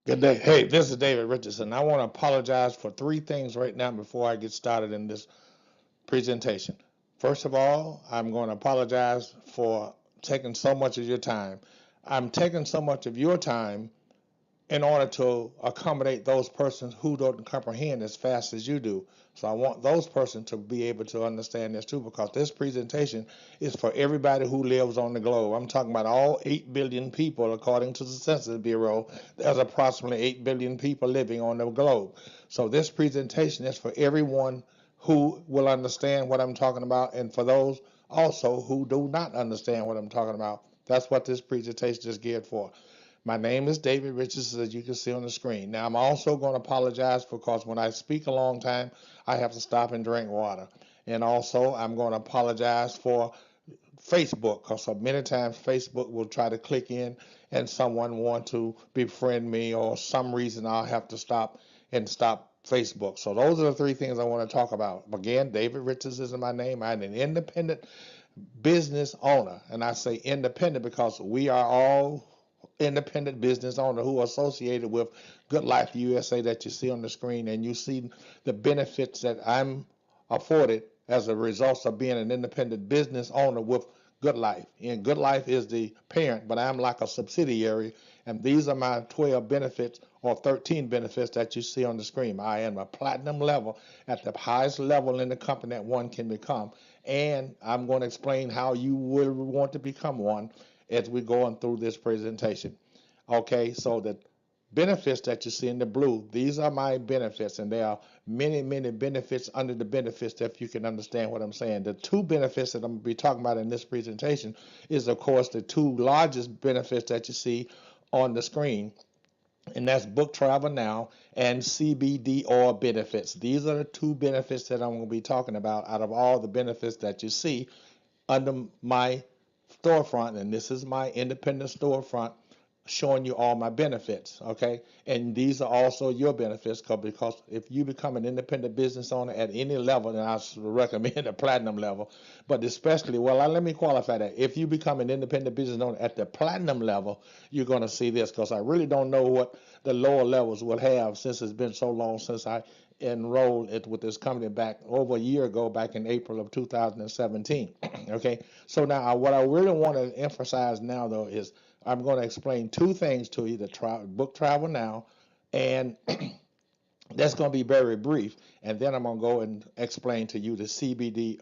Good day. Hey, this is David Richardson. I want to apologize for three things right now before I get started in this presentation. First of all, I'm going to apologize for taking so much of your time. I'm taking so much of your time in order to accommodate those persons who don't comprehend as fast as you do. So I want those persons to be able to understand this too, because this presentation is for everybody who lives on the globe. I'm talking about all 8 billion people, according to the Census Bureau. There's approximately 8 billion people living on the globe. So this presentation is for everyone who will understand what I'm talking about, and for those also who do not understand what I'm talking about. That's what this presentation is geared for. My name is David Richardson, as you can see on the screen. Now, I'm also going to apologize because when I speak a long time, I have to stop and drink water. And also, I'm going to apologize for Facebook, because so many times Facebook will try to click in and someone want to befriend me, or some reason I'll have to stop Facebook. So those are the three things I want to talk about. Again, David Richardson is my name. I'm an independent business owner, and I say independent because we are all independent business owner who are associated with Good Life USA that you see on the screen, and you see the benefits that I'm afforded as a result of being an independent business owner with Good Life. And Good Life is the parent, but I'm like a subsidiary, and these are my 12 benefits or 13 benefits that you see on the screen. I am a platinum level at the highest level in the company that one can become, and I'm going to explain how you will want to become one as we're going through this presentation. Okay, so the benefits that you see in the blue, these are my benefits, and there are many, many benefits under the benefits, if you can understand what I'm saying. The two benefits that I'm going to be talking about in this presentation is, of course, the two largest benefits that you see on the screen, and that's Book Travel Now and CBD oil benefits. These are the two benefits that I'm going to be talking about out of all the benefits that you see under my storefront, and this is my independent storefront showing you all my benefits. Okay, and these are also your benefits, because if you become an independent business owner at any level, then I recommend a platinum level, but especially, well, let me qualify that. If you become an independent business owner at the platinum level, you're going to see this, because I really don't know what the lower levels will have, since it's been so long since I enrolled it with this company back over a year ago, back in April of 2017. Okay, so now what I really want to emphasize now, though, is I'm going to explain two things to you: the Book Travel Now, and that's going to be very brief, and then I'm going to go and explain to you the CBD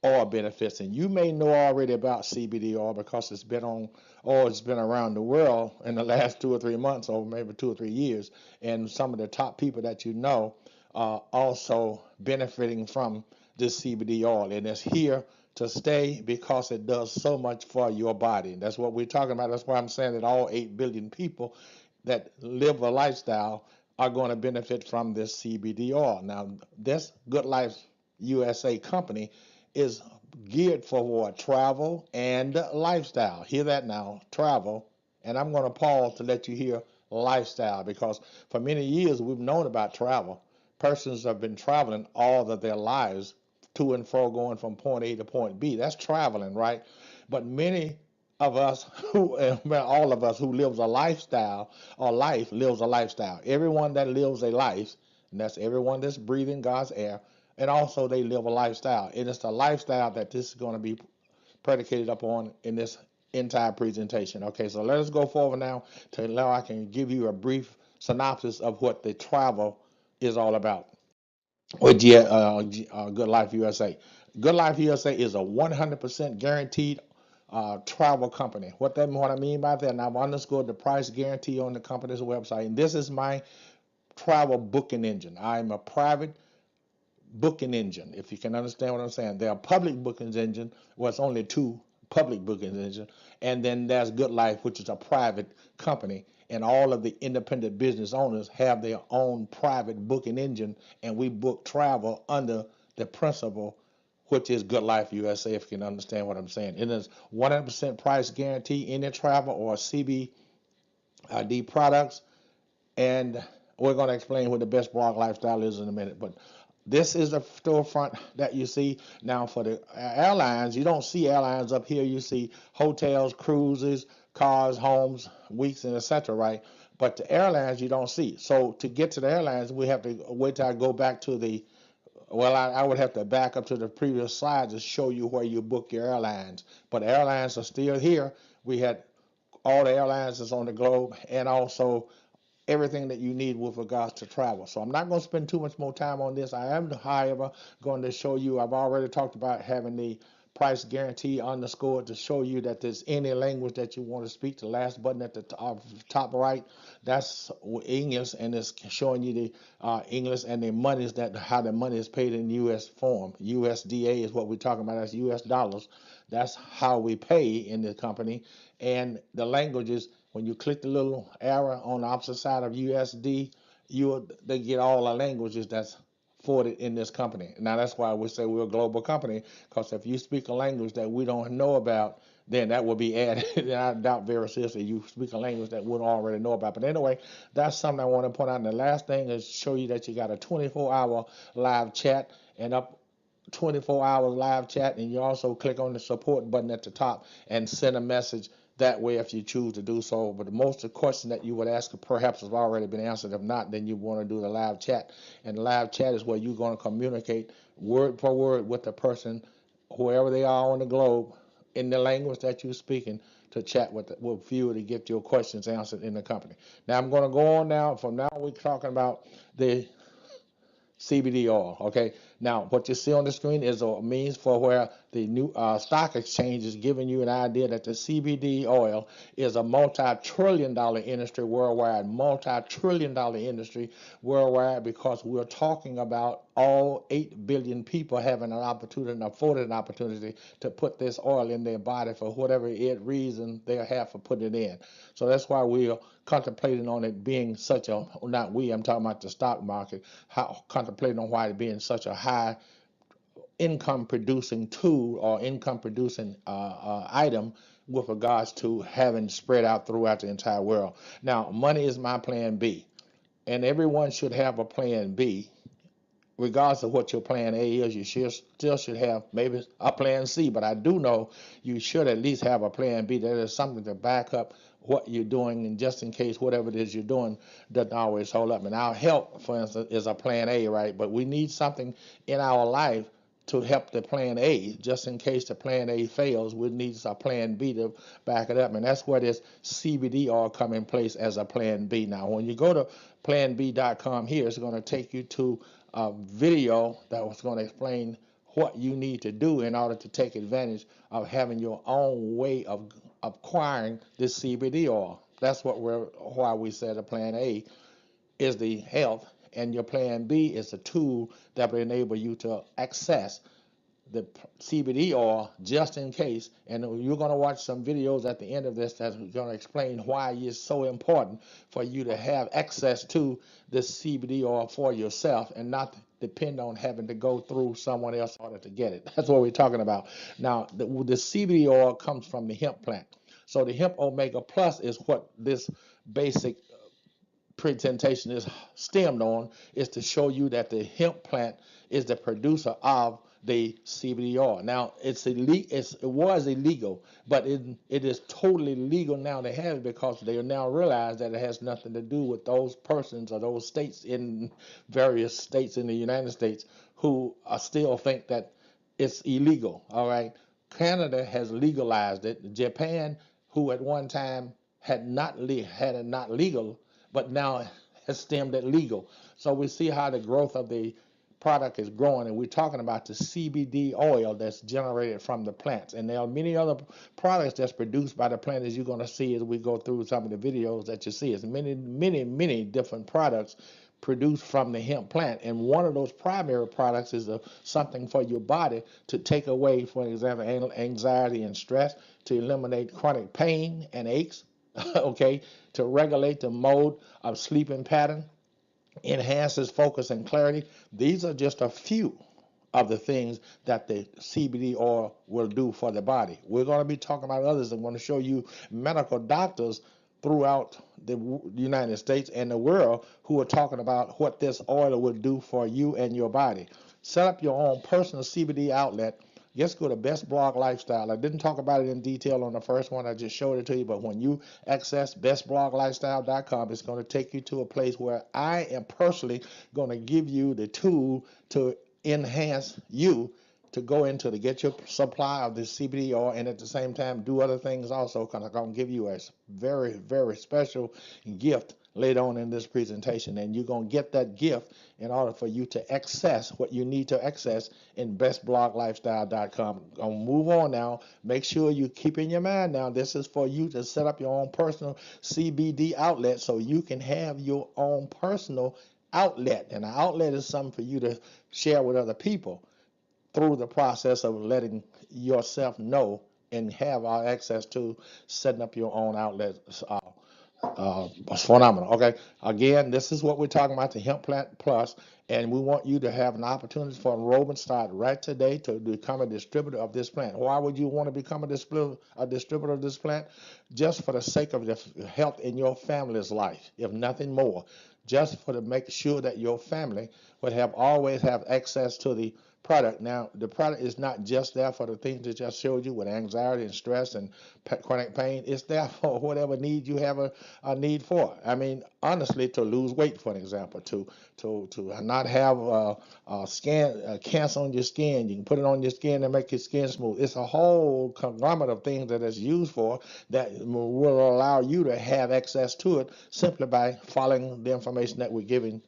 oil benefits. And you may know already about CBD oil because it's been around the world in the last 2 or 3 months, or maybe 2 or 3 years, and some of the top people that you know are also benefiting from this CBD oil, and it's here to stay because it does so much for your body. And that's what we're talking about. That's why I'm saying that all 8 billion people that live a lifestyle are going to benefit from this CBD oil. Now, this Good Life USA company is geared for what? Travel and lifestyle. Hear that now, travel. And I'm going to pause to let you hear lifestyle, because for many years we've known about travel. Persons have been traveling all of their lives to and fro, going from point A to point B. That's traveling, right? But many of us who, well, all of us who lives a lifestyle, or life lives a lifestyle. Everyone that lives a life, and that's everyone that's breathing God's air, and also they live a lifestyle. And it's the lifestyle that this is going to be predicated upon in this entire presentation. Okay, so let us go forward now to now I can give you a brief synopsis of what the travel is all about with Good Life USA. Good Life USA is a 100% guaranteed travel company. What I mean by that, and I've underscored the price guarantee on the company's website. And this is my travel booking engine. I'm a private booking engine, if you can understand what I'm saying. There are public bookings engine, well, it's only two public bookings engine, and then there's Good Life, which is a private company, and all of the independent business owners have their own private booking engine, and we book travel under the principle, which is Good Life USA, if you can understand what I'm saying. It is 100% price guarantee, any travel or CBD products, and we're going to explain what the best blog lifestyle is in a minute. But this is the storefront that you see. Now, for the airlines, you don't see airlines up here. You see hotels, cruises, cars, homes, weeks, and etc., right? but the airlines you don't see. So to get to the airlines, we have to wait till I go back to the well, I would have to back up to the previous slide to show you where you book your airlines. But airlines are still here. We had all the airlines that's on the globe, and also everything that you need with regards to travel. So I'm not going to spend too much more time on this. I am, however, going to show you, I've already talked about having the price guarantee underscore to show you that there's any language that you want to speak. The last button at the top right, that's English, and it's showing you the English and the monies that how the money is paid in U.S. form. USDA is what we're talking about. That's U.S. dollars. That's how we pay in the company. And the languages, when you click the little arrow on the opposite side of USD, they get all the languages that's afforded in this company. Now that's why we say we're a global company, because if you speak a language that we don't know about, then that will be added. And I doubt very seriously you speak a language that we don't already know about. But anyway, that's something I want to point out. And the last thing is show you that you got a 24-hour live chat, and up 24 hours live chat, and you also click on the support button at the top and send a message that way if you choose to do so. But most of the question that you would ask perhaps has already been answered. If not, then you want to do the live chat. And the live chat is where you're going to communicate word for word with the person, whoever they are on the globe, in the language that you're speaking, to chat with you to get your questions answered in the company. Now I'm going to go on now. From now we're talking about the CBD oil. Okay. Now, what you see on the screen is a means for where the new stock exchange is giving you an idea that the CBD oil is a multi-trillion-dollar industry worldwide, multi-trillion-dollar industry worldwide, because we're talking about all 8 billion people having an opportunity and afforded an opportunity to put this oil in their body for whatever reason they have for putting it in. So that's why we're contemplating on it being such a, not we, I'm talking about the stock market, contemplating on why it being such a high income producing tool or income producing item with regards to having spread out throughout the entire world. Now, money is my plan B, and everyone should have a plan B. Regardless of what your plan A is, you still should have maybe a plan C, but I do know you should at least have a plan B. There is something to back up what you're doing, and just in case whatever it is you're doing doesn't always hold up. And our health, for instance, is a plan A, right? But we need something in our life to help the plan A. Just in case the plan A fails, we need a plan B to back it up. And that's where this CBD oil come in place as a plan B. Now, when you go to planb.com here, it's going to take you to a video that was going to explain what you need to do in order to take advantage of having your own way of acquiring this CBD oil. That's why we said a plan A is the health, and your plan B is a tool that will enable you to access the CBD oil just in case. And you're going to watch some videos at the end of this that's going to explain why it's so important for you to have access to this CBD oil for yourself and not depend on having to go through someone else in order to get it. That's what we're talking about. Now, the CBD oil comes from the hemp plant. So the hemp omega plus is what this basic presentation is stemmed on, is to show you that the hemp plant is the producer of the CBD oil. Now, it was illegal, but it is totally legal now to have it, because they now realize that it has nothing to do with those persons or those states in various states in the United States who still think that it's illegal. All right. Canada has legalized it. Japan, who at one time had it not legal, but now has stemmed it legal. So we see how the growth of the product is growing, and we're talking about the CBD oil that's generated from the plants. And there are many other products that's produced by the plant, as you're going to see as we go through some of the videos that you see. It's many different products produced from the hemp plant, and one of those primary products is something for your body to take away, for example, anxiety and stress, to eliminate chronic pain and aches, okay, to regulate the mode of sleeping pattern, enhances focus and clarity. These are just a few of the things that the CBD oil will do for the body. We're going to be talking about others. I'm going to show you medical doctors throughout the United States and the world who are talking about what this oil will do for you and your body. Set up your own personal CBD outlet Just go to Best Blog Lifestyle. I didn't talk about it in detail on the first one. I just showed it to you. But when you access bestbloglifestyle.com, it's going to take you to a place where I am personally going to give you the tool to enhance you to go into to get your supply of the CBD oil, and at the same time do other things also, because I'm going to give you a very, very special gift later on in this presentation, and you're going to get that gift in order for you to access what you need to access in bestbloglifestyle.com. I'm going to move on now. Make sure you keep in your mind now, this is for you to set up your own personal CBD outlet so you can have your own personal outlet. And an outlet is something for you to share with other people through the process of letting yourself know and have our access to setting up your own outlet. Phenomenal. Okay. Again, this is what we're talking about, the Hemp Plant Plus, and we want you to have an opportunity for enrollment start right today to become a distributor of this plant. Why would you want to become a distributor of this plant? Just for the sake of the health in your family's life, if nothing more. Just for to make sure that your family would have always have access to the product. Now, the product is not just there for the things that just showed you with anxiety and stress and chronic pain. It's there for whatever need you have a need for. I mean, honestly, to lose weight, for an example, to not have cancer on your skin. You can put it on your skin and make your skin smooth. It's a whole conglomerate of things that it's used for that will allow you to have access to it simply by following the information that we're giving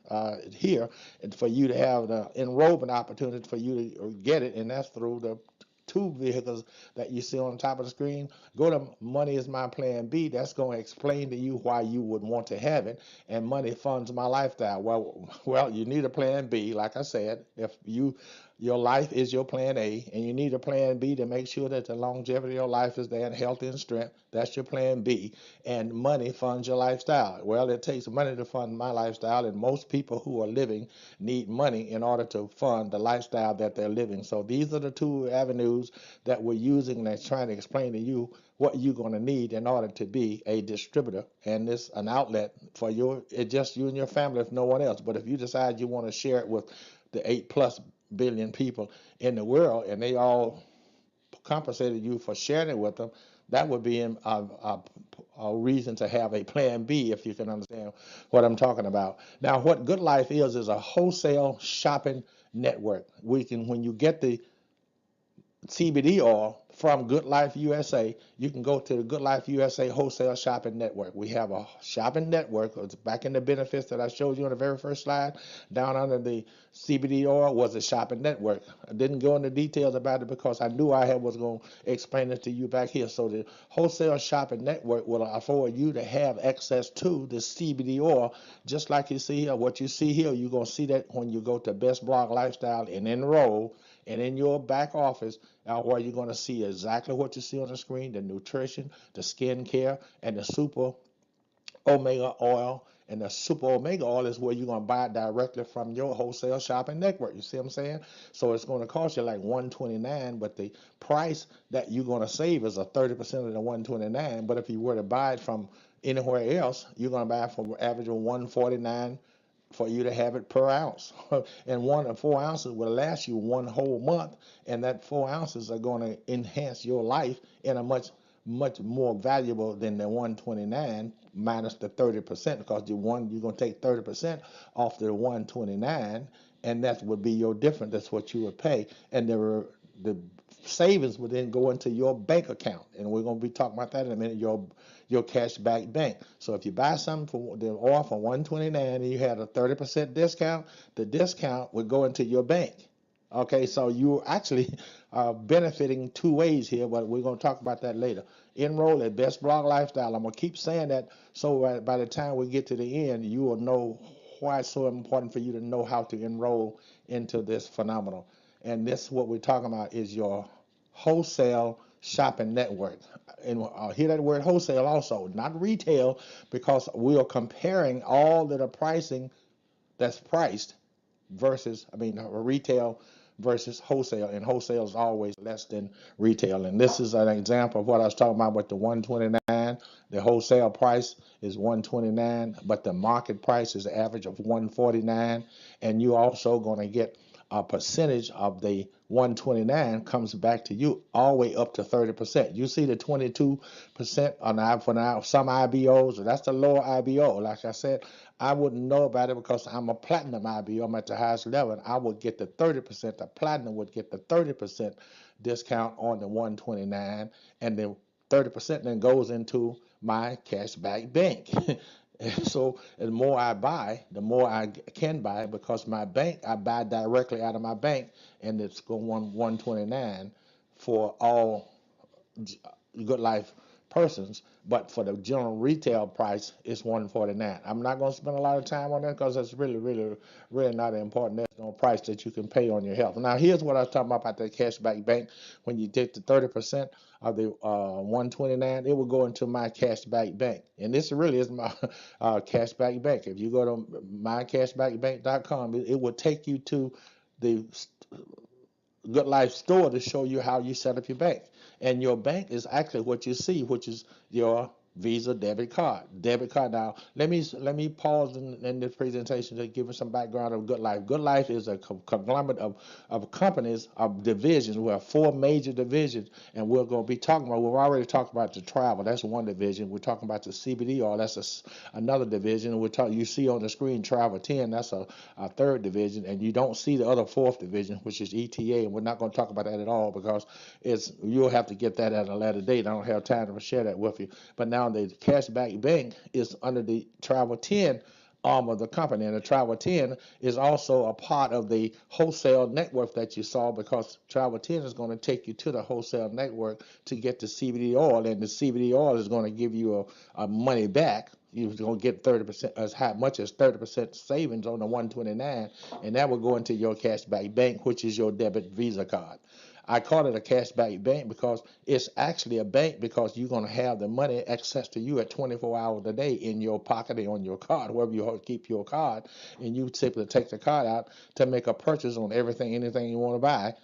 here, and for you to have the enrollment opportunity for you to get it, and that's through the two vehicles that you see on the top of the screen. Go to Money is My Plan B. That's going to explain to you why you would want to have it. And Money Funds My Lifestyle. Well, you need a plan B. Like I said, if your life is your plan A, and you need a plan B to make sure that the longevity of your life is there and health and strength. That's your plan B. And money funds your lifestyle. Well, it takes money to fund my lifestyle, and most people who are living need money in order to fund the lifestyle that they're living. So these are the two avenues that we're using, and that's trying to explain to you what you're going to need in order to be a distributor, and this an outlet for just you and your family, if no one else. But if you decide you want to share it with the 8+ billion people in the world, and they all compensated you for sharing it with them, that would be a reason to have a plan B, if you can understand what I'm talking about. Now, what Good Life is a wholesale shopping network. When you get the CBD oil from Good Life USA, you can go to the Good Life USA Wholesale Shopping Network. We have a shopping network. It's back in the benefits that I showed you on the very first slide. Down under the CBD oil was a shopping network. I didn't go into details about it because I knew was going to explain it to you back here. So the Wholesale Shopping Network will afford you to have access to the CBD oil, just like you see here. What you see here, you're going to see that when you go to Best Blog Lifestyle and enroll. And in your back office, where you're going to see exactly what you see on the screen, the nutrition, the skin care, and the super omega oil. And the super omega oil is where you're going to buy it directly from your wholesale shopping network. You see what I'm saying? So it's going to cost you like $129, but the price that you're going to save is a 30% of the $129. But if you were to buy it from anywhere else, you're going to buy it for average of $149 for you to have it per ounce. And 4 ounces will last you one whole month, and that 4 ounces are going to enhance your life in a much more valuable than the 129 minus the 30%, because you're going to take 30% off the 129, and that would be your difference. That's what you would pay, and the savings would then go into your bank account, and we're going to be talking about that in a minute. Your cash back bank. So if you buy something for the oil for $129 and you had a 30% discount, the discount would go into your bank. Okay, so you actually are benefiting two ways here, but we're going to talk about that later. Enroll at Best Blog Lifestyle. I'm going to keep saying that so by the time we get to the end, you will know why it's so important for you to know how to enroll into this phenomenon. And this, what we're talking about, is your wholesale shopping network. And hear that word wholesale also, not retail, because we are comparing all of the pricing that's priced versus, retail versus wholesale, and wholesale is always less than retail. And this is an example of what I was talking about with the 129. The wholesale price is 129, but the market price is an average of 149. And you also going to get a percentage of the 129 comes back to you all the way up to 30%. You see the 22% on for now some IBOs, that's the lower IBO. Like I said, I wouldn't know about it because I'm a platinum IBO. I'm at the highest level. I would get the 30%. The platinum would get the 30% discount on the 129, and then 30% then goes into my cashback bank. So the more I buy, the more I can buy because my bank, I buy directly out of my bank, and it's going 129 for all Good Life persons, but for the general retail price, it's 149. I'm not going to spend a lot of time on that because it's really not important. There's no price that you can pay on your health. Now, here's what I was talking about the cashback bank. When you take the 30% of the 129, it will go into my cashback bank, and this really is my cashback bank. If you go to mycashbackbank.com, it will take you to the Good Life store to show you how you set up your bank. And your bank is actually what you see, which is your Visa debit card. Debit card. Now, let me pause in this presentation to give you some background of Good Life. Good Life is a conglomerate of companies, of divisions. We have 4 major divisions, and we're going to be talking about, we've already talked about the travel. That's one division. We're talking about the CBD oil. That's another division. You see on the screen Travel 10. That's a third division, and you don't see the other 4th division, which is ETA, and we're not going to talk about that at all because you'll have to get that at a later date. I don't have time to share that with you. But now the cashback bank is under the Travel 10 arm of the company, and the Travel 10 is also a part of the wholesale network that you saw, because Travel 10 is going to take you to the wholesale network to get the CBD oil, and the CBD oil is going to give you a money back. You're going to get 30%, as much as 30% savings on the 129, and that will go into your cashback bank, which is your debit Visa card. I call it a cashback bank because it's actually a bank, because you're going to have the money access to you at 24 hours a day in your pocket or on your card, wherever you keep your card, and you simply take the card out to make a purchase on anything you want to buy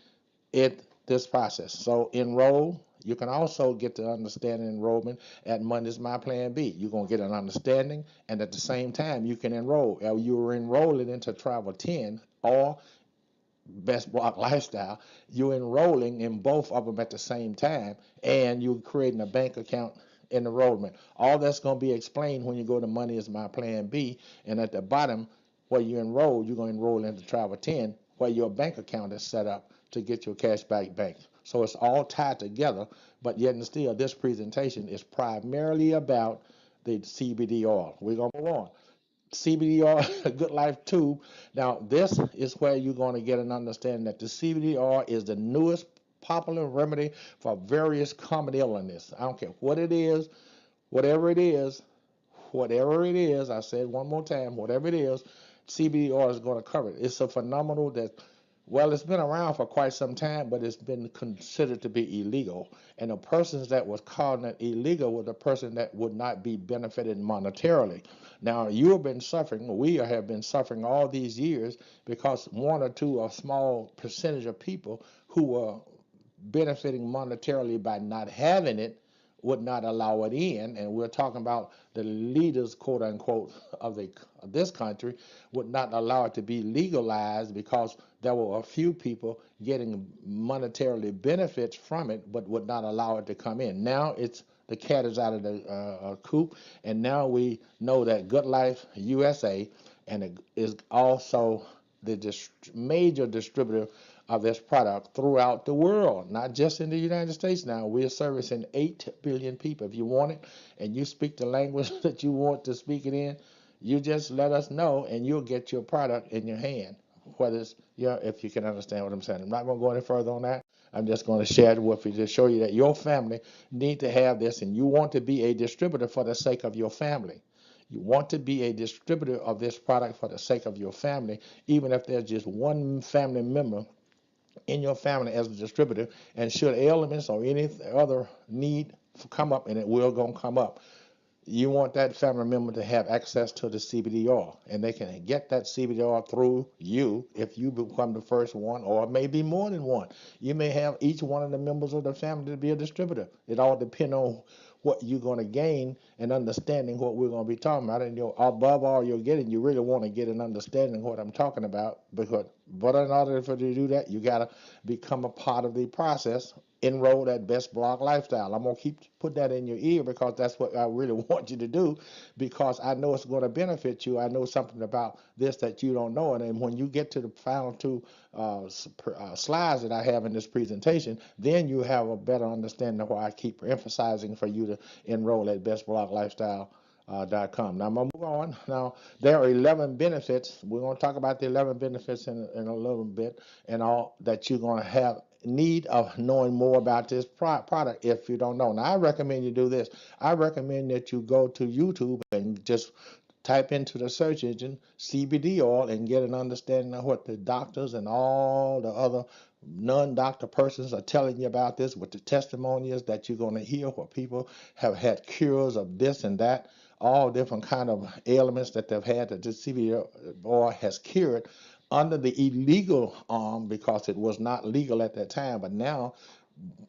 this process. So enroll. You can also get the understanding enrollment at Monday's My Plan B. You're going to get an understanding, and at the same time, you can enroll. You're enrolling into Travel 10 or Best Block Lifestyle. You're enrolling in both of them at the same time, and you're creating a bank account enrollment. All that's going to be explained when you go to Money is My Plan B, and at the bottom where you enroll, you're going to enroll into Travel 10, where your bank account is set up to get your cashback bank. So it's all tied together, but yet and still, this presentation is primarily about the CBD oil. We're going to move on. CBD oil, Good Life tube. Now, this is where you're going to get an understanding that the CBD oil is the newest popular remedy for various common illness. I don't care what it is, whatever it is, I said one more time, whatever it is, CBD oil is going to cover it. It's a phenomenal that, well, it's been around for quite some time, but it's been considered to be illegal. And the persons that was calling it illegal were the person that would not be benefited monetarily. Now, you have been suffering, we have been suffering all these years because one or two, a small percentage of people who were benefiting monetarily by not having it would not allow it in. And we're talking about the leaders, quote unquote, of this country would not allow it to be legalized because there were a few people getting monetarily benefits from it, but would not allow it to come in. Now the cat is out of the coop, and now we know that Good Life USA, and it is also the major distributor of this product throughout the world, not just in the United States. Now we're servicing 8 billion people. If you want it and you speak the language that you want to speak it in, you just let us know and you'll get your product in your hand. Whether it's, if you can understand what I'm saying. I'm not going to go any further on that. I'm just going to share it with you to show you that your family need to have this, and you want to be a distributor for the sake of your family. You want to be a distributor of this product for the sake of your family, even if there's just one family member in your family as a distributor, and should ailments or any other need come up, and it will gonna come up, you want that family member to have access to the CBD oil, and they can get that CBD oil through you if you become the first one, or maybe more than one. You may have each one of the members of the family to be a distributor. It all depends on what you're going to gain and understanding what we're going to be talking about. And above all you're getting, you really want to get an understanding of what I'm talking about. But in order for you to do that, you got to become a part of the process. Enroll at Best Blog Lifestyle. I'm gonna keep put that in your ear because that's what I really want you to do, because I know it's going to benefit you. I know something about this that you don't know, and then when you get to the final two slides that I have in this presentation, then you have a better understanding of why I keep emphasizing for you to enroll at Best Blog Lifestyle. .com. Now I'm gonna move on. Now there are 11 benefits. We're gonna talk about the 11 benefits in a little bit, and all that you're gonna have need of knowing more about this product if you don't know. Now I recommend you do this. I recommend that you go to YouTube and just type into the search engine CBD oil and get an understanding of what the doctors and all the other non-doctor persons are telling you about this, what the testimonials that you're going to hear, where people have had cures of this and that, all different kind of ailments that they've had that this CBD oil has cured under the illegal arm, because it was not legal at that time. But now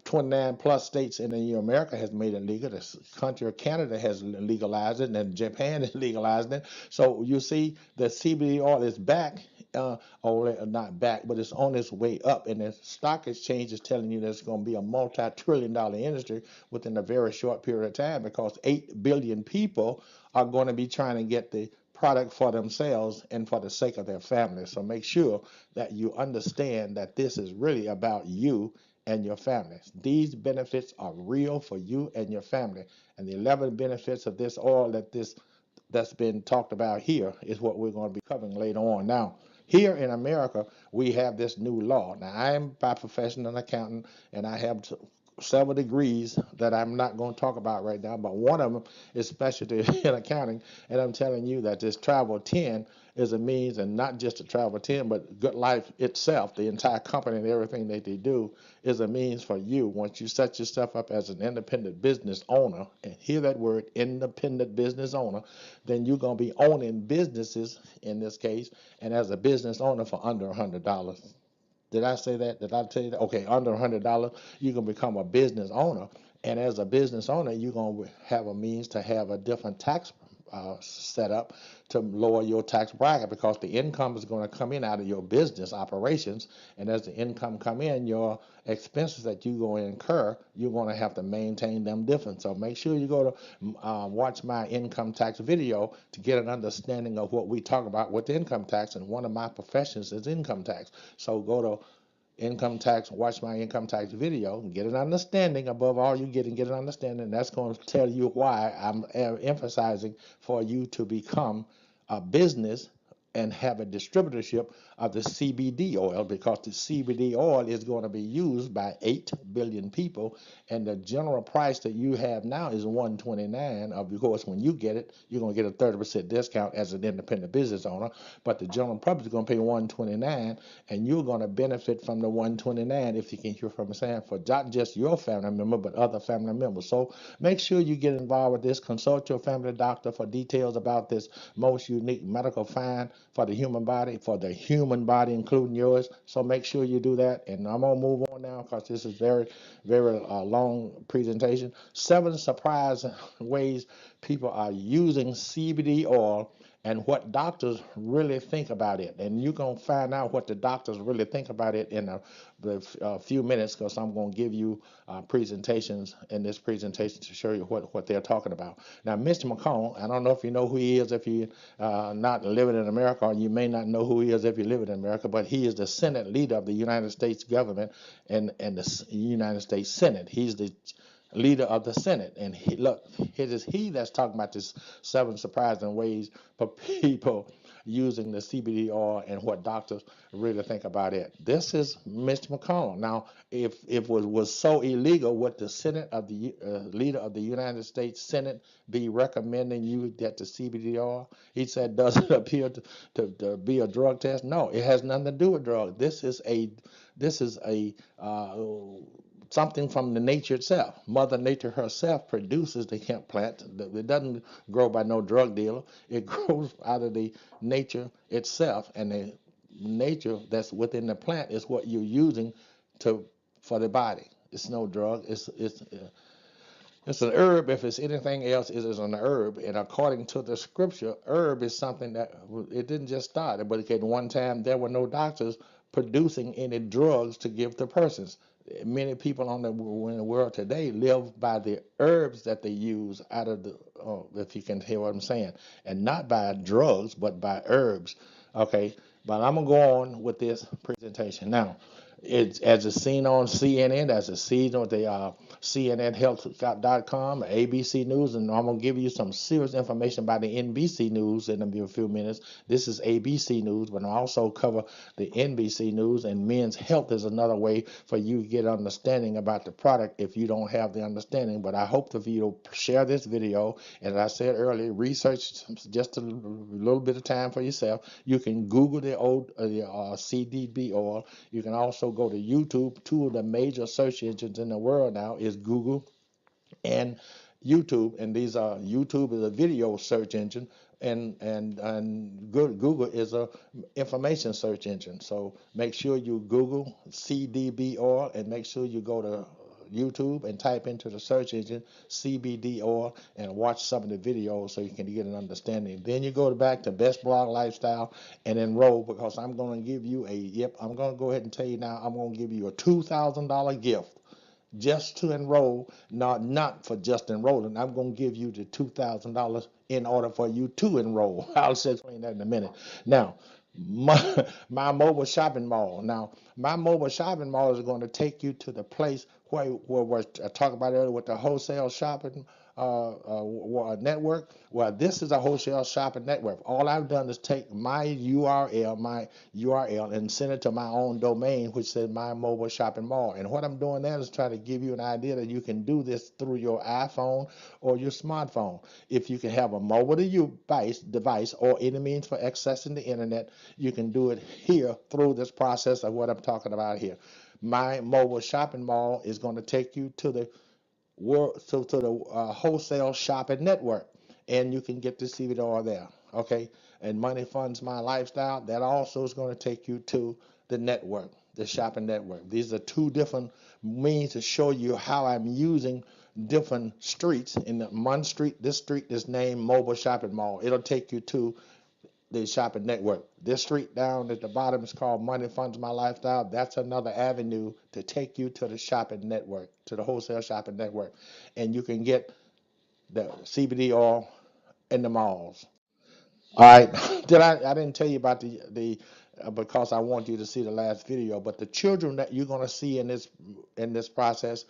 29 plus states in the America has made it legal. The country of Canada has legalized it, and Japan is legalizing it. So you see, the CBD oil is back, or not back, but it's on its way up. And the stock exchange is telling you that it's going to be a multi-trillion-dollar industry within a very short period of time, because 8 billion people are going to be trying to get the product for themselves and for the sake of their families. So make sure that you understand that this is really about you and your families. These benefits are real for you and your family. And the 11 benefits of this oil that's been talked about here is what we're going to be covering later on. Now, here in America, we have this new law. Now, I am by profession an accountant, and I have several degrees that I'm not going to talk about right now, but one of them is specialty in accounting, and I'm telling you that this Travel 10 is a means, and not just a Travel 10, but Good Life itself, the entire company and everything that they do, is a means for you. Once you set yourself up as an independent business owner, and hear that word, independent business owner, then you're going to be owning businesses in this case, and as a business owner for under $100. Did I say that? Did I tell you that? Okay, under $100, you can become a business owner. And as a business owner, you're going to have a means to have a different tax setup to lower your tax bracket, because the income is going to come in out of your business operations. And as the income come in, your expenses that you're going to incur, you're going to have to maintain them different. So make sure you go to watch my income tax video to get an understanding of what we talk about with income tax. And one of my professions is income tax. So go to income tax, watch my income tax video, and get an understanding. Above all, you get an understanding. That's going to tell you why I'm emphasizing for you to become a business and have a distributorship of the CBD oil, because the CBD oil is going to be used by 8 billion people, and the general price that you have now is $129. Of course, when you get it, you're going to get a 30% discount as an independent business owner, but the general public is going to pay $129, and you're going to benefit from the $129, if you can hear from me saying, for not just your family member, but other family members. So make sure you get involved with this. Consult your family doctor for details about this most unique medical find for the human body, including yours. So make sure you do that. And I'm gonna move on now, because this is very, very long presentation. 7 surprise ways people are using CBD oil and what doctors really think about it. And you're going to find out what the doctors really think about it in a few minutes, because I'm going to give you presentations in this presentation to show you what they're talking about. Now, Mr. McConnell, I don't know if you know who he is if you're not living in America, or you may not know who he is if you live in America, but he is the Senate leader of the United States government and the United States Senate. He's the leader of the Senate. And it is he that's talking about this 7 surprising ways for people using the CBD oil and what doctors really think about it. This is Mr. McConnell. Now, if it was so illegal, would the Senate of the leader of the United States Senate be recommending you that the CBD oil? He said, does it appear to be a drug test? No, it has nothing to do with drugs. This is a something from the nature itself. Mother Nature herself produces the hemp plant. It doesn't grow by no drug dealer. It grows out of the nature itself, and the nature that's within the plant is what you're using for the body. It's no drug. It's an herb. If it's anything else, it is an herb. And according to the scripture, herb is something that it didn't just start. But at one time, there were no doctors producing any drugs to give to persons. Many people in the world today live by the herbs that they use out of the, if you can hear what I'm saying, and not by drugs, but by herbs. Okay, but I'm gonna go on with this presentation now. It's as it's seen on CNN, as it's seen on the CNNHealth.com, ABC News, and I'm gonna give you some serious information about the NBC News in a few minutes. This is ABC News, but I also cover the NBC News, and Men's Health is another way for you to get understanding about the product if you don't have the understanding. But I hope that you will share this video, and as I said earlier, research just a little bit of time for yourself. You can Google the old CBD oil. You can also go to YouTube. Two of the major search engines in the world now is Google and YouTube, and these are YouTube is a video search engine, and Google is a information search engine. So make sure you Google CBD oil, and make sure you go to YouTube and type into the search engine CBD oil and watch some of the videos so you can get an understanding. Then you go back to Best Blog Lifestyle and enroll, because I'm going to give you I'm going to go ahead and tell you now, I'm going to give you a $2,000 gift just to enroll, not for just enrolling. I'm going to give you the $2,000 in order for you to enroll. I'll explain that in a minute. Now, my mobile shopping mall. Now, my mobile shopping mall is going to take you to the place where I talked about earlier with the wholesale shopping network. Well, this is a wholesale shopping network. All I've done is take my URL, and send it to my own domain, which says my mobile shopping mall. And what I'm doing there is trying to give you an idea that you can do this through your iPhone or your smartphone. If you can have a mobile device or any means for accessing the internet, you can do it here through this process of what I'm talking about here. My mobile shopping mall is going to take you to the wholesale shopping network, and you can get the CBD oil there. Okay, and Money Funds My Lifestyle, that also is going to take you to the network, the shopping network. These are two different means to show you how I'm using different streets. In the one street, this street is named Mobile Shopping Mall. It'll take you to the shopping network. This street down at the bottom is called Money Funds My Lifestyle. That's another avenue to take you to the shopping network, to the wholesale shopping network. And you can get the CBD oil in the malls. All right. I didn't tell you about the because I want you to see the last video, but the children that you're going to see in this process,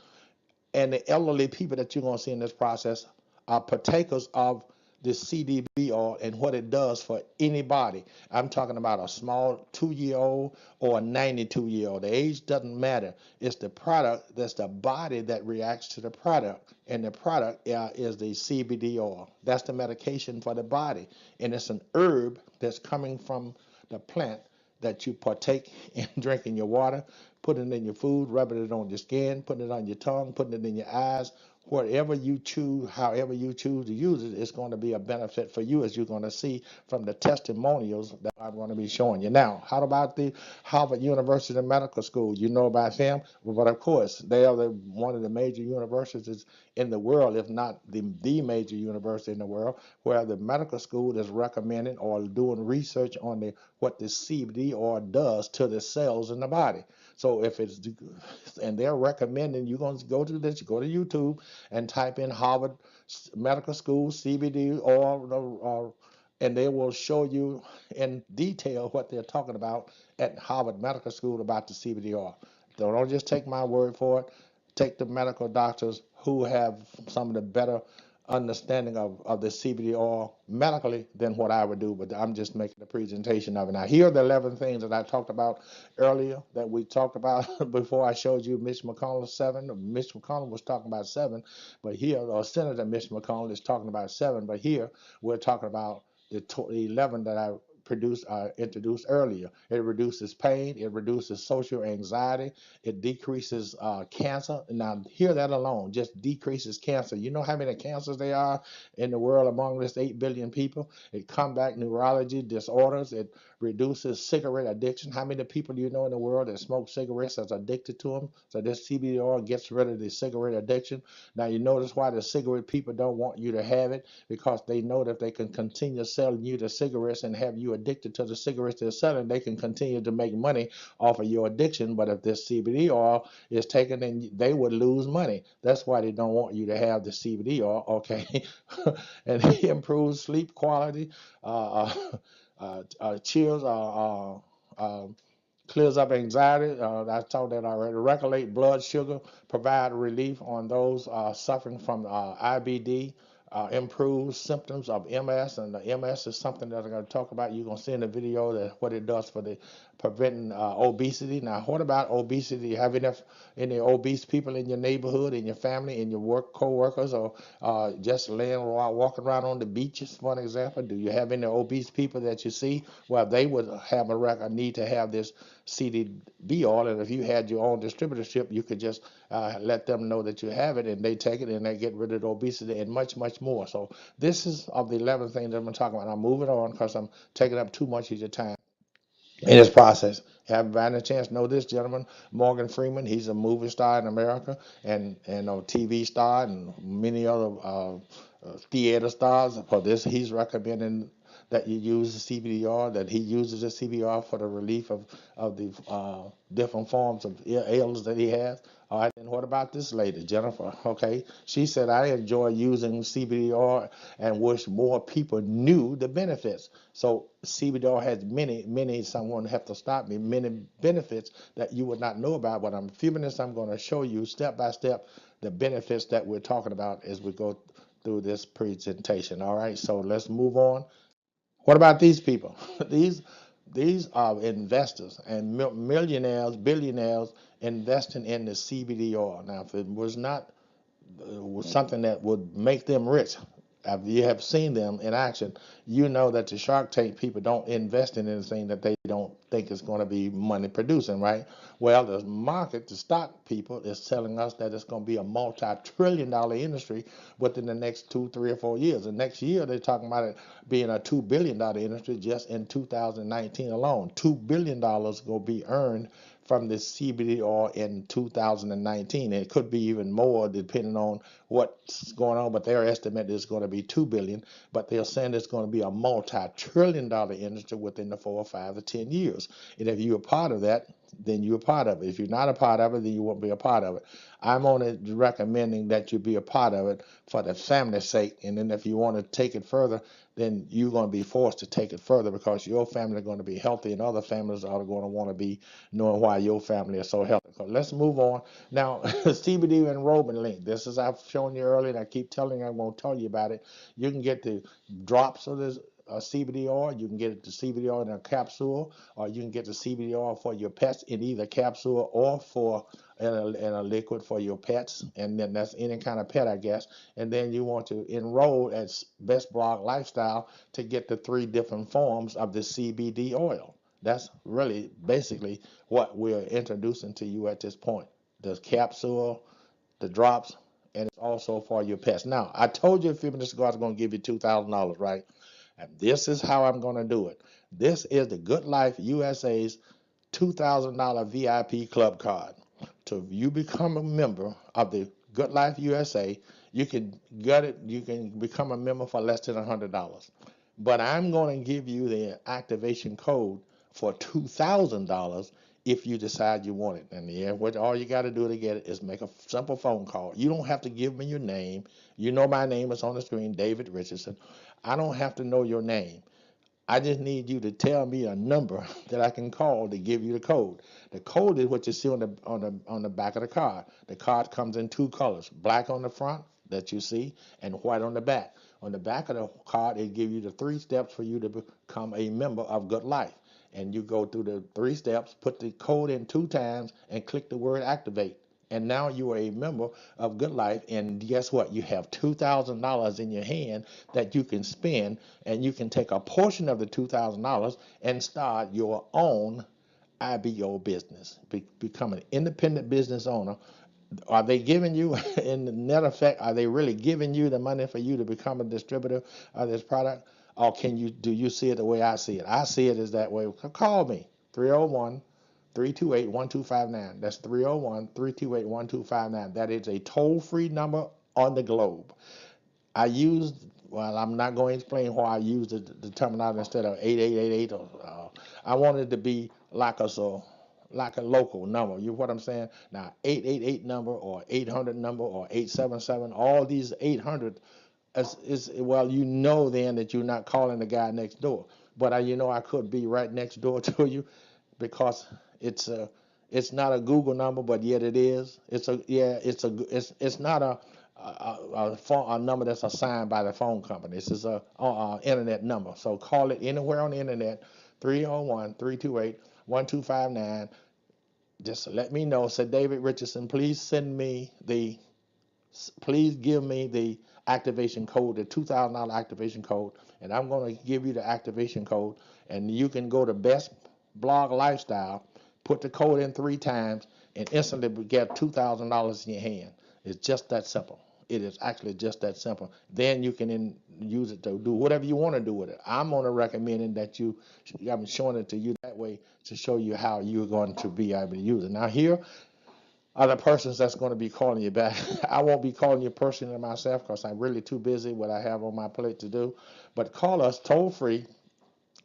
and the elderly people that you're going to see in this process, are partakers of the CBD oil and what it does for anybody. I'm talking about a small 2-year-old or a 92-year-old. The age doesn't matter. It's the product, that's the body that reacts to the product. And the product is the CBD oil. That's the medication for the body. And it's an herb that's coming from the plant that you partake in drinking your water, putting it in your food, rubbing it on your skin, putting it on your tongue, putting it in your eyes. Whatever you choose, however you choose to use it, it's going to be a benefit for you, as you're going to see from the testimonials that I'm going to be showing you. Now, how about the Harvard University Medical School? You know about them, but of course, they are one of the major universities in the world, if not the major university in the world, where the medical school is recommending or doing research on what the CBD oil does to the cells in the body. So if it's, and they're recommending, you're going to go to this, you go to YouTube and type in Harvard Medical School CBD oil, and they will show you in detail what they're talking about at Harvard Medical School about the CBD oil. Don't just take my word for it. Take the medical doctors who have some of the better understanding of the CBD oil medically than what I would do, but I'm just making a presentation of it. Now, here are the 11 things that I talked about earlier that we talked about before I showed you Mitch McConnell's 7. Mitch McConnell was talking about 7, but here, or Senator Mitch McConnell is talking about 7, but here we're talking about the 11 that I introduced earlier. It reduces pain. It reduces social anxiety. It decreases cancer. Now, hear that alone, just decreases cancer. You know how many cancers there are in the world among this 8 billion people? It combats neurology disorders. It reduces cigarette addiction. How many people do you know in the world that smoke cigarettes that's addicted to them? So this CBD oil gets rid of the cigarette addiction. Now you notice why the cigarette people don't want you to have it, because they know that they can continue selling you the cigarettes and have you addicted to the cigarettes they're selling. They can continue to make money off of your addiction, but if this CBD oil is taken, then they would lose money. That's why they don't want you to have the CBD oil, okay? And it improves sleep quality, uh, chills, clears up anxiety. I told that already. Regulate blood sugar, provide relief on those suffering from IBD, improves symptoms of MS, and the MS is something that I'm going to talk about. You're going to see in the video that what it does for the preventing obesity. Now, what about obesity? Do you have any obese people in your neighborhood, in your family, in your work co-workers, or just walking around on the beaches, for an example? Do you have any obese people that you see? Well, they would have a need to have this CBD oil, and if you had your own distributorship, you could just let them know that you have it, and they take it and they get rid of the obesity and much, much more. So this is of the 11 things that I'm talking about. I'm moving on because I'm taking up too much of your time in this process. Have by any chance know this gentleman, Morgan Freeman? He's a movie star in America and a TV star and many other theater stars. For this, he's recommending that you use the CBD, that he uses the CBD for the relief of the different forms of ailments that he has. All right, and what about this lady, Jennifer? Okay, she said, I enjoy using CBD oil and wish more people knew the benefits. So CBD oil has many, someone have to stop me, many benefits that you would not know about. But in a few minutes, I'm going to show you step by step the benefits that we're talking about as we go through this presentation. All right, so let's move on. What about these people? These these are investors and millionaires, billionaires investing in the CBD oil. Now, if it was not was something that would make them rich. If you have seen them in action, you know that the Shark Tank people don't invest in anything that they don't think is going to be money producing, right? Well, the market, the stock people, is telling us that it's going to be a multi-trillion-dollar industry within the next 2, 3, or 4 years. And next year, they're talking about it being a $2 billion industry just in 2019 alone. $2 billion will be earned from the CBD oil in 2019. It could be even more depending on what's going on, but their estimate is going to be 2 billion. But they're saying it's going to be a multi-trillion-dollar industry within the 4 or 5 or 10 years. And if you're a part of that, then you're a part of it. If you're not a part of it, then you won't be a part of it. I'm only recommending that you be a part of it for the family's sake. And then if you want to take it further, then you're going to be forced to take it further because your family is going to be healthy and other families are going to want to be knowing why your family is so healthy. So let's move on. Now, CBD enrollment link. This is I've shown you earlier, and I keep telling you I won't tell you about it. You can get the drops of this CBD oil. You can get the CBD oil in a capsule, or you can get the CBD oil for your pets in either capsule or for in a liquid for your pets, and then that's any kind of pet, I guess. And then you want to enroll at Best Blog Lifestyle to get the 3 different forms of the CBD oil. That's really basically what we're introducing to you at this point. The capsule, the drops, and it's also for your pets. Now, I told you a few minutes ago I was going to give you $2,000, right? And this is how I'm going to do it. This is the Good Life USA's $2,000 VIP club card. So if you become a member of the Good Life USA, you can get it. You can become a member for less than $100. But I'm going to give you the activation code for $2,000 if you decide you want it. And yeah, what all you got to do to get it is make a simple phone call. You don't have to give me your name. You know my name is on the screen, David Richardson. I don't have to know your name. I just need you to tell me a number that I can call to give you the code. The code is what you see on the back of the card. The card comes in 2 colors: black on the front that you see and white on the back. On the back of the card, it gives you the 3 steps for you to become a member of Good Life. And you go through the 3 steps, put the code in 2 times, and click the word activate. and now you are a member of Good Life. And guess what? You have $2,000 in your hand that you can spend, and you can take a portion of the $2,000 and start your own IBO business. Become an independent business owner. Are they giving you, in the net effect, are they really giving you the money for you to become a distributor of this product? Or do you see it the way I see it? I see it as that way. Call me, 301 328 1259. That's 301 328 1259. That is a toll free number on the globe. I used, well, I'm not going to explain why I used the terminology instead of 8888. I wanted to be like like a local number. You know what I'm saying? Now, 888 number or 800 number or 877, all these 800 well, you know then that you're not calling the guy next door. But I could be right next door to you because it's a it's not a Google number, but yet it is. It's not a number that's assigned by the phone company. This is a internet number. So call it anywhere on the internet, 301 328 1259. Just let me know. Say, David Richardson, please give me the activation code, the $2,000 activation code, and I'm going to give you the activation code, and you can go to Best Blog Lifestyle, put the code in 3 times, and instantly get $2,000 in your hand. It's just that simple. It is actually just that simple. Then you can use it to do whatever you want to do with it. I'm going to recommend that I'm showing it to you that way to show you how you're going to be able to use it. Now here other persons that's going to be calling you back. I won't be calling you personally myself because I'm really too busy what I have on my plate to do. But call us toll free,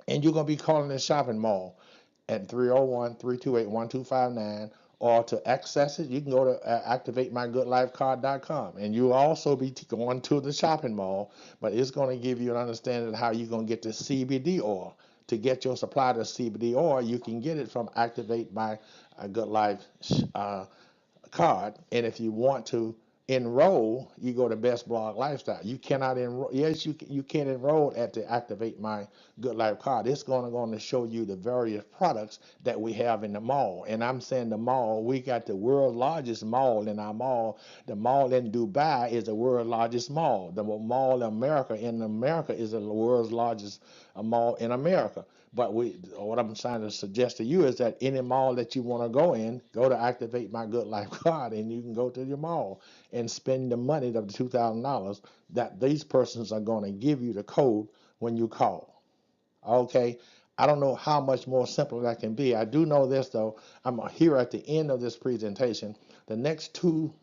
and you're going to be calling the shopping mall at 301 328 1259. Or to access it, you can go to activatemygoodlifecard.com. And you'll also be going to the shopping mall, but it's going to give you an understanding of how you're going to get the CBD oil. To get your supply of CBD oil, you can get it from Activate My Good Life card, and if you want to enroll, you go to Best Blog Lifestyle. You cannot enroll. Yes, you can enroll at the Activate My Good Life card. It's going to show you the various products that we have in the mall. And I'm saying the mall, we got the world's largest mall in our mall. The mall in Dubai is the world's largest mall. The mall in America is the world's largest mall in America. But what I'm trying to suggest to you is that any mall that you want to go in, go to Activate My Good Life card, and you can go to your mall and spend the money of the $2,000 that these persons are going to give you the code when you call. Okay. I don't know how much more simple that can be. I do know this though. I'm here at the end of this presentation. The next 2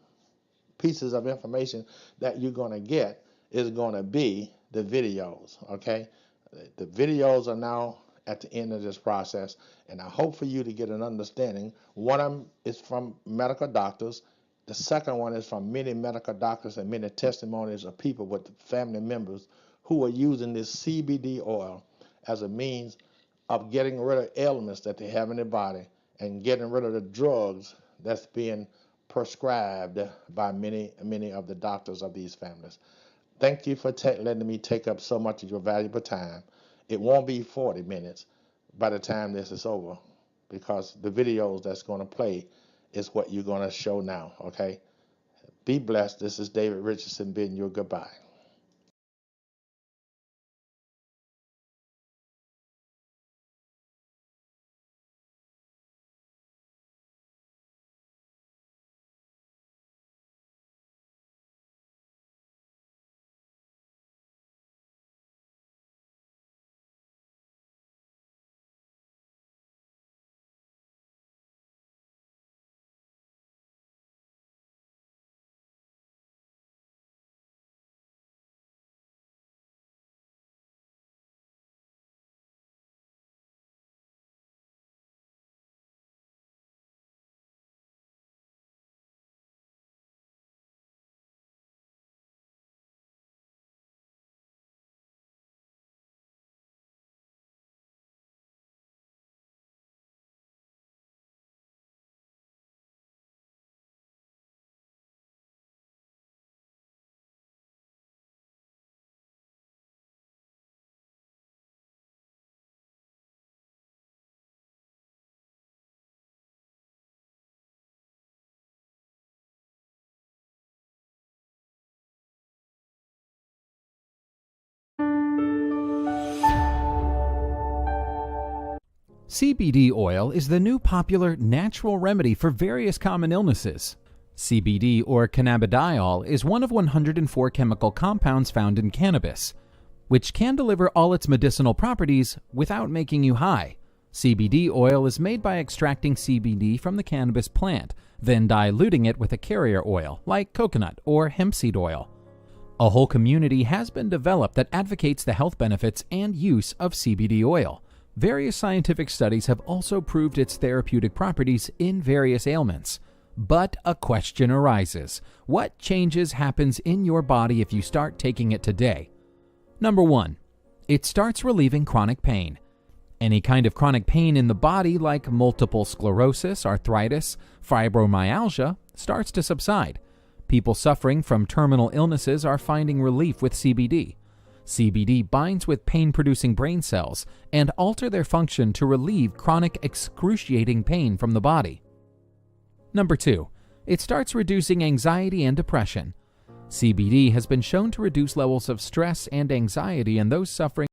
pieces of information that you're going to get is going to be the videos. Okay. The videos are now at the end of this process, and I hope for you to get an understanding. One of them is from medical doctors. The second one is from many medical doctors and many testimonies of people with family members who are using this CBD oil as a means of getting rid of ailments that they have in their body and getting rid of the drugs that's being prescribed by many of the doctors of these families. Thank you for letting me take up so much of your valuable time. It won't be 40 minutes by the time this is over because the videos that's going to play is what you're going to show now, okay? Be blessed. This is David Richardson bidding you goodbye. CBD oil is the new popular natural remedy for various common illnesses. CBD, or cannabidiol, is one of 104 chemical compounds found in cannabis, which can deliver all its medicinal properties without making you high. CBD oil is made by extracting CBD from the cannabis plant, then diluting it with a carrier oil, like coconut or hemp seed oil. A whole community has been developed that advocates the health benefits and use of CBD oil. Various scientific studies have also proved its therapeutic properties in various ailments. But a question arises. What changes happens in your body if you start taking it today? Number 1. It starts relieving chronic pain. Any kind of chronic pain in the body, like multiple sclerosis, arthritis, fibromyalgia, starts to subside. People suffering from terminal illnesses are finding relief with CBD. CBD binds with pain-producing brain cells and alter their function to relieve chronic excruciating pain from the body. Number 2. It starts reducing anxiety and depression. CBD has been shown to reduce levels of stress and anxiety in those suffering